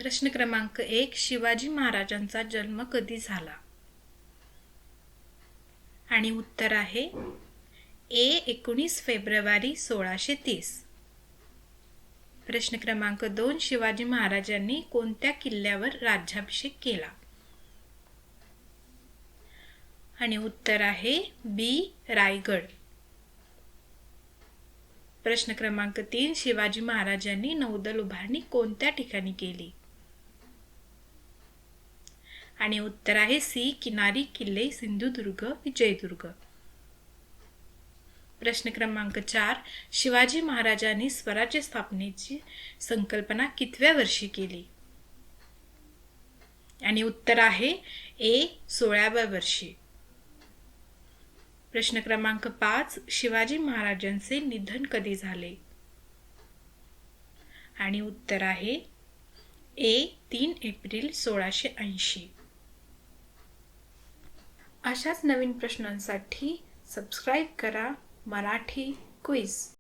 प्रश्न क्रमांक 1. शिवाजी महाराजांचा जन्म कधी झाला? आणि उत्तर आहे ए. 19 फेब्रुवारी 1630. प्रश्न क्रमांक 2. शिवाजी महाराजांनी कोणत्या किल्ल्यावर राज्याभिषेक केला? आणि उत्तर आहे बी. रायगड. प्रश्न क्रमांक 3. शिवाजी महाराजांनी नौदल उभारणी कोणत्या ठिकाणी केली? आणि उत्तर आहे सी. किनारी किल्ले सिंधुदुर्ग, विजयदुर्ग. प्रश्न क्रमांक 4. शिवाजी महाराजांनी स्वराज्य स्थापनेची संकल्पना कितव्या वर्षी केली? आणि उत्तर आहे ए. 16व्या वर्षी. प्रश्न क्रमांक 5. शिवाजी महाराजांचे निधन कधी झाले? आणि उत्तर आहे ए. 3 एप्रिल 1680. अशाच नवीन प्रश्नांसाठी सबस्क्राईब करा मराठी क्विज.